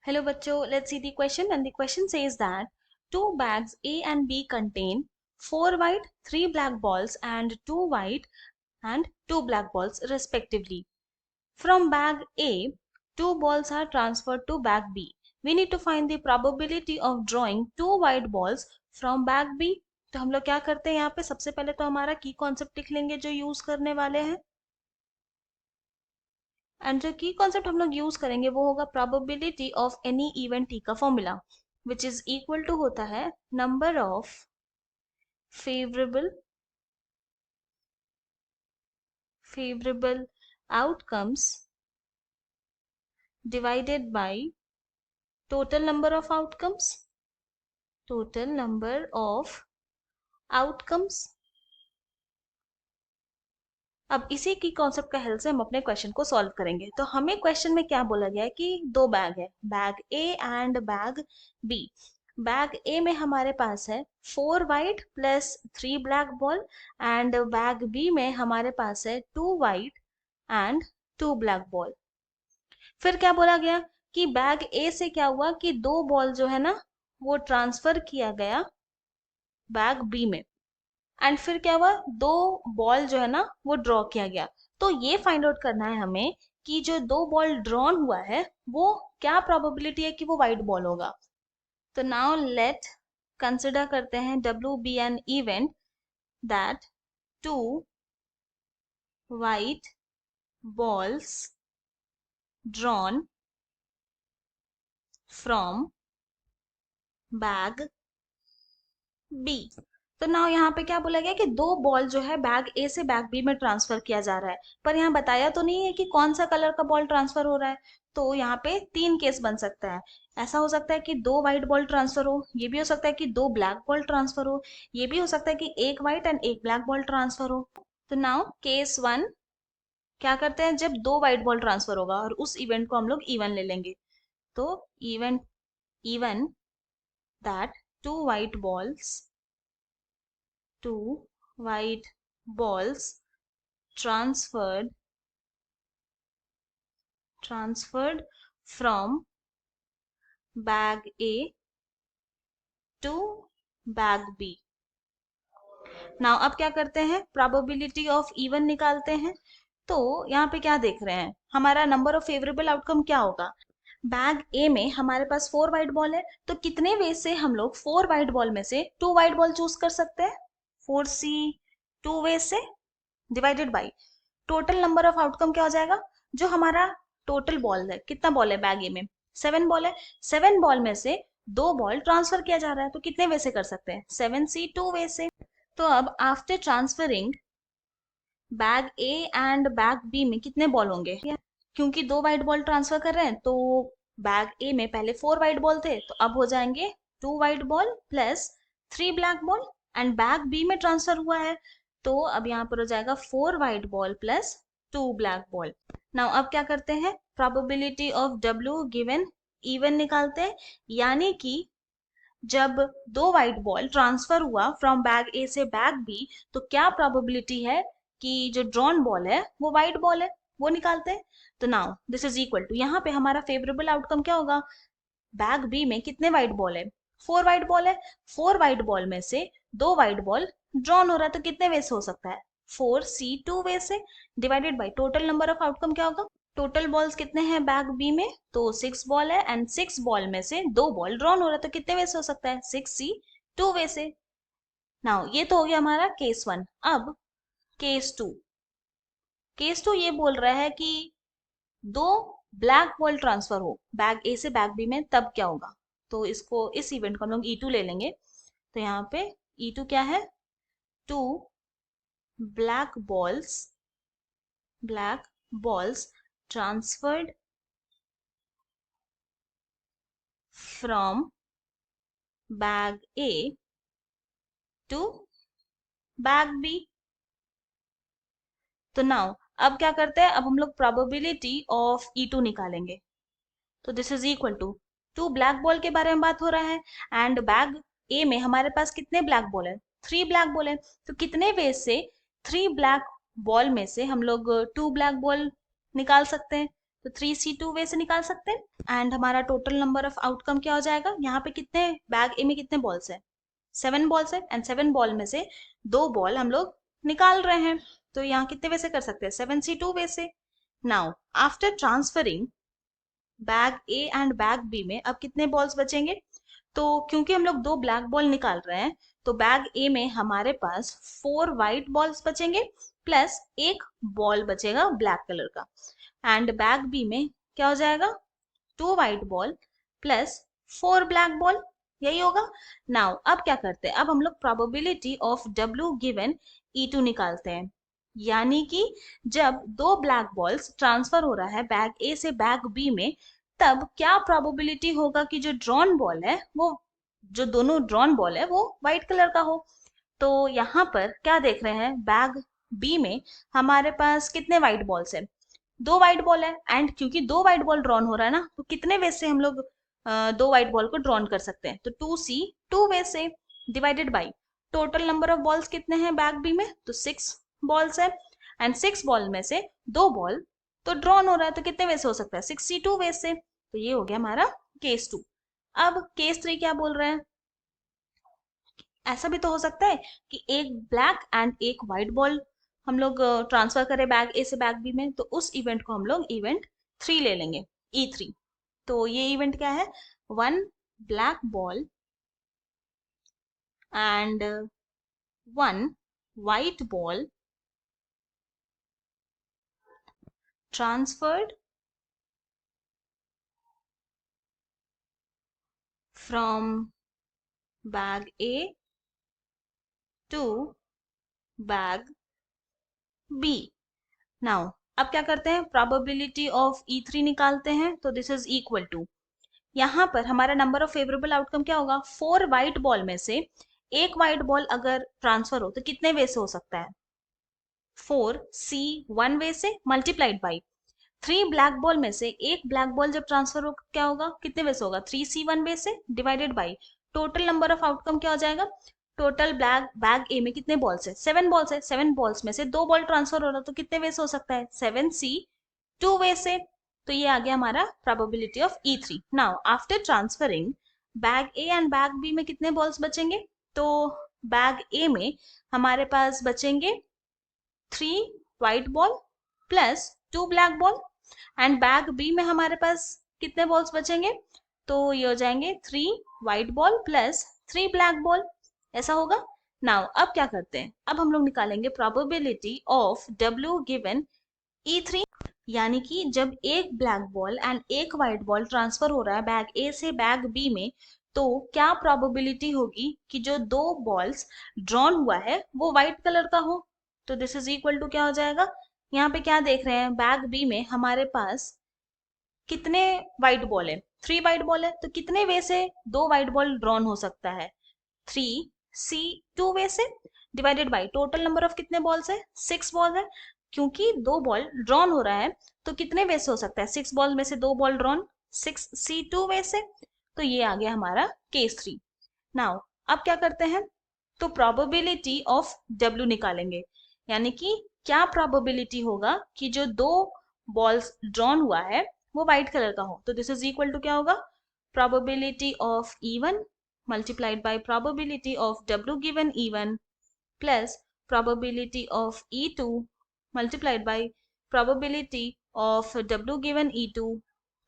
Hello बच्चों, let's see the question and the question says that two bags A and B contain four white, three black balls and two white and two black balls respectively. From bag A, two balls are transferred to bag B. We need to find the probability of drawing two white balls from bag B. तो हम लोग क्या करते हैं यहाँ पे सबसे पहले तो हमारा की कॉन्सेप्ट लिख लेंगे जो यूज करने वाले हैं एंड जो की कॉन्सेप्ट हम लोग यूज करेंगे वो होगा probability of any event t का formula which is equal to होता है number of favourable favourable outcomes divided by total number of outcomes अब इसी की कॉन्सेप्ट का हेल्प से हम अपने क्वेश्चन को सॉल्व करेंगे। तो हमें क्वेश्चन में क्या बोला गया है कि दो बैग है, bag A and bag b. Bag a में हमारे पास है 4 white plus 3 black ball and bag B में हमारे पास है 2 वाइट एंड 2 ब्लैक बॉल। फिर क्या बोला गया कि बैग ए से क्या हुआ कि 2 बॉल जो है ना वो ट्रांसफर किया गया बैग बी में एंड फिर क्या हुआ 2 बॉल जो है ना वो ड्रॉ किया गया। तो ये फाइंड आउट करना है हमें कि जो 2 बॉल ड्रॉन हुआ है वो क्या प्रोबेबिलिटी है कि वो वाइट बॉल होगा। तो नाउ लेट कंसिडर करते हैं W be an event that 2 white balls drawn from bag B. तो नाउ यहाँ पे क्या बोला गया कि 2 बॉल जो है बैग ए से बैग बी में ट्रांसफर किया जा रहा है, पर यहाँ बताया तो नहीं है कि कौन सा कलर का बॉल ट्रांसफर हो रहा है। तो यहाँ पे 3 केस बन सकता है। ऐसा हो सकता है कि 2 वाइट बॉल ट्रांसफर हो, ये भी हो सकता है कि 2 ब्लैक बॉल ट्रांसफर हो, ये भी हो सकता है कि 1 white and 1 black ball transfer हो। तो नाउ केस 1 क्या करते हैं, जब 2 वाइट बॉल ट्रांसफर होगा और उस इवेंट को हम लोग इवन ले लेंगे। तो event even that two white balls 2 white balls transferred from bag A to bag B। Now अब क्या करते हैं, प्रोबेबिलिटी ऑफ इवन निकालते हैं। तो यहाँ पे क्या देख रहे हैं, हमारा नंबर ऑफ फेवरेबल आउटकम क्या होगा। बैग ए में हमारे पास 4 वाइट बॉल है, तो कितने वे से हम लोग 4 वाइट बॉल में से 2 वाइट बॉल चूज कर सकते हैं, 4C 2 वे से divided by total number of outcome क्या हो जाएगा। जो हमारा टोटल बॉल है, कितना बॉल है बैग ए में, 7 बॉल है, 7 बॉल में से 2 बॉल ट्रांसफर किया जा रहा है, तो कितने वे से कर सकते हैं, 7C 2 वे से। तो अब after transferring bag A and bag B में कितने बॉल होंगे, क्योंकि 2 वाइट बॉल ट्रांसफर कर रहे हैं तो बैग ए में पहले 4 वाइट बॉल थे, तो अब हो जाएंगे 2 white ball plus 3 black ball and bag B में ट्रांसफर हुआ है तो अब यहाँ पर हो जाएगा 4 white ball plus 2 black ball. Now अब क्या करते हैं, probability of W given even निकालते हैं, यानी कि जब 2 वाइट बॉल ट्रांसफर हुआ फ्रॉम बैग ए से बैग बी तो क्या प्रोबेबिलिटी है कि जो ड्रॉन बॉल है वो वाइट बॉल है, वो निकालते हैं। तो now this is equal to, यहाँ पे हमारा फेवरेबल आउटकम क्या होगा, बैग बी में कितने वाइट बॉल है, 4 वाइट बॉल है, 4 वाइट बॉल में से 2 वाइट बॉल ड्रॉन हो रहा है, तो कितने वे से हो सकता है, 4C 2 वे से divided by total number of outcome क्या होगा। टोटल बॉल्स कितने हैं बैग बी में, तो 6 बॉल है एंड 6 बॉल में से 2 बॉल ड्रॉन हो रहा है, तो कितने वे से हो सकता है, 6C 2 वे से। नाउ ये तो हो गया हमारा केस 1। अब केस 2 ये बोल रहा है कि 2 ब्लैक बॉल ट्रांसफर हो बैग ए से बैग बी में, तब क्या होगा। तो इसको इस इवेंट को हम लोग E2 ले लेंगे। तो यहाँ पे E2 क्या है, 2 black balls transferred from bag A to bag B. तो नाउ अब क्या करते हैं, अब हम लोग प्रोबेबिलिटी ऑफ E2 निकालेंगे। तो this is equal to 2 black ball के बारे में बात हो रहा है एंड बैग ए में हमारे पास कितने ब्लैक बॉल है, 3 ब्लैक बॉल है, तो कितने वे से 3 ब्लैक बॉल में से हम लोग 2 ब्लैक बॉल निकाल सकते हैं। तो 3C2 वे से निकाल सकते हैं। एंड हमारा टोटल नंबर ऑफ आउटकम क्या हो जाएगा, यहाँ पे कितने बैग ए में कितने बॉल्स है, 7 बॉल्स है, एंड 7 बॉल में से 2 बॉल हम लोग निकाल रहे हैं, तो यहाँ कितने वे से कर सकते हैं, 7C2 वे से। Now after transferring bag A and bag B में अब कितने बॉल्स बचेंगे, तो क्योंकि हम लोग 2 ब्लैक बॉल निकाल रहे हैं, तो बैग ए में हमारे पास 4 व्हाइट बॉल्स बचेंगे प्लस 1 बॉल बचेगा ब्लैक कलर का। एंड बैग बी में क्या हो जाएगा, 2 white ball plus 4 black ball, यही होगा। नाउ अब क्या करते हैं, अब हम लोग probability of W given E2 निकालते हैं, यानी कि जब 2 ब्लैक बॉल्स ट्रांसफर हो रहा है बैग ए से बैग बी में, तब क्या प्रोबेबिलिटी होगा कि जो ड्रॉन बॉल है वो, जो दोनों ड्रॉन बॉल है वो व्हाइट कलर का हो। तो यहाँ पर क्या देख रहे हैं, बैग बी में हमारे पास कितने व्हाइट बॉल्स है, 2 व्हाइट बॉल है, एंड क्योंकि 2 व्हाइट बॉल ड्रॉन हो रहा है ना, तो कितने वे से हम लोग 2 व्हाइट बॉल को ड्रॉन कर सकते हैं, तो 2C2 वे से, divided by total number of balls कितने हैं बैग बी में, तो 6 बॉल्स है, एंड 6 बॉल में से 2 बॉल तो ड्रॉन हो रहा है, तो कितने वे से हो सकता है, 6C2 वे से। तो ये हो गया हमारा केस 2। अब केस 3 क्या बोल रहे हैं, ऐसा भी तो हो सकता है कि एक ब्लैक एंड एक व्हाइट बॉल हम लोग ट्रांसफर करें बैग ए से बैग बी में, तो उस इवेंट को हम लोग इवेंट 3 ले लेंगे, E3। तो ये इवेंट क्या है, 1 black ball and 1 white ball transferred from bag A to bag B। Now अब क्या करते हैं, प्रोबेबिलिटी ऑफ E3 निकालते हैं, तो दिस इज इक्वल टू, यहाँ पर हमारा नंबर ऑफ फेवरेबल आउटकम क्या होगा, 4 व्हाइट बॉल में से एक व्हाइट बॉल अगर ट्रांसफर हो तो कितने वे से हो सकता है, 4C1 वे से मल्टीप्लाइड बाई 3 ब्लैक बॉल में से एक ब्लैक बॉल जब ट्रांसफर हो क्या होगा, कितने वे से होगा, 3C1 वे से, divided by total number of outcome क्या हो जाएगा, टोटल ब्लैक बैग ए में कितने बॉल्स है, 7 बॉल्स है, 7 बॉल्स में से 2 बॉल ट्रांसफर हो रहा तो कितने वे से हो सकता है, 7C2 वे से। तो ये आ गया हमारा probability of E3। Now after transferring bag A and bag B में कितने बॉल्स बचेंगे, तो बैग ए में हमारे पास बचेंगे 3 white ball plus 2 black ball, and bag B में हमारे पास कितने बॉल्स बचेंगे, तो ये हो जाएंगे 3 white ball plus 3 black ball, ऐसा होगा। नाउ अब क्या करते हैं, अब हम लोग निकालेंगे probability of W given E3, यानी कि जब एक ब्लैक बॉल एंड एक व्हाइट बॉल ट्रांसफर हो रहा है बैग ए से बैग बी में, तो क्या प्रोबेबिलिटी होगी कि जो 2 बॉल्स ड्रॉन हुआ है वो व्हाइट कलर का हो, तो दिस इज इक्वल टू क्या हो जाएगा, यहाँ पे क्या देख रहे हैं, बैग बी में हमारे पास कितने व्हाइट बॉल है, 3 व्हाइट बॉल है, तो कितने वे से 2 व्हाइट बॉल ड्रॉन हो सकता है, 3C2 वे से, divided by total number of कितने बॉल्स है, 6 बॉल है, क्योंकि 2 बॉल ड्रॉन हो रहा है तो कितने वे से हो सकता है, 6 बॉल में से 2 बॉल ड्रॉन, 6C2 वे से। तो ये आ गया हमारा केस 3। नाउ अब क्या करते हैं, तो प्रोबेबिलिटी ऑफ W निकालेंगे, यानी कि क्या प्रोबेबिलिटी होगा कि जो 2 बॉल्स ड्रॉन हुआ है वो व्हाइट कलर का हो, तो दिस इज इक्वल टू क्या होगा, probability of E1 multiplied by probability of W given E1 plus probability of E2 multiplied by probability of W given E2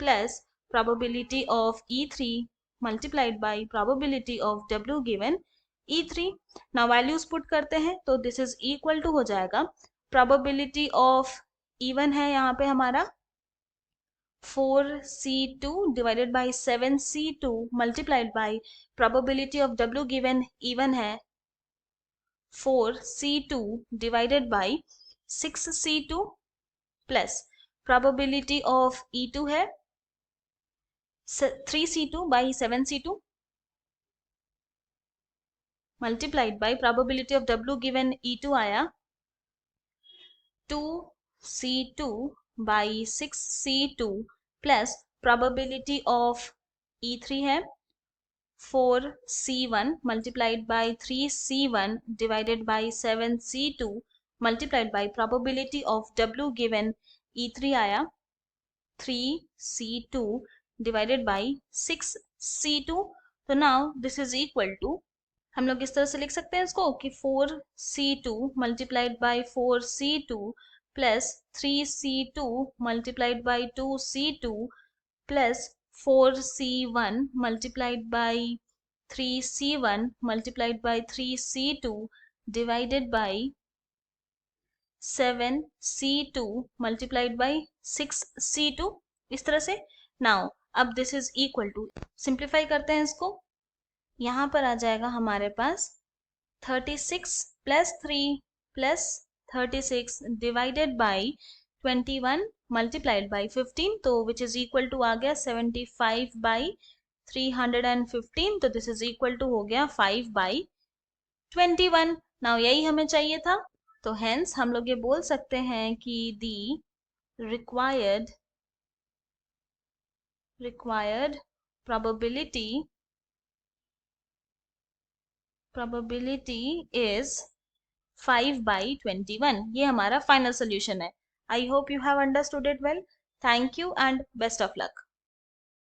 plus probability of E3 multiplied by probability of W given E3। now values put करते हैं, तो this is equal to हो जाएगा, probability of E1 है यहाँ पे हमारा 4C2 divided by 7C2 multiplied by probability of W given E1 है 4C2 divided by 6C2 plus probability of E2 है 3C2 by 7C2 multiplied by probability of W given E2 आया 2C2 by 6C2 plus probability of E3 है 4C1 multiplied by 3C1 divided by 7C2 multiplied by probability of W given E3 आया 3c2 divided by 6c2. तो now this is equal to, हम लोग इस तरह से लिख सकते हैं इसको कि 4c2 multiplied by 4c2 plus 3c2 multiplied by 2c2 plus 4c1 multiplied by 3c1 multiplied by 3c2 divided by 7c2 multiplied by 6c2, इस तरह से. नाउ अब this is equal to, simplify करते हैं इसको. यहां पर आ जाएगा हमारे पास 36 plus 3 plus 36 divided by 21 multiplied by 15, तो विच इज इक्वल टू आ गया 75 बाई 315. तो दिस इज इक्वल टू हो गया 5 बाई 21. नाउ यही हमें चाहिए था. तो हेंस हम लोग ये बोल सकते हैं कि the required probability is 5 by 21. ये हमारा फाइनल सोल्यूशन है. I hope you have understood it well. Thank you and best of luck.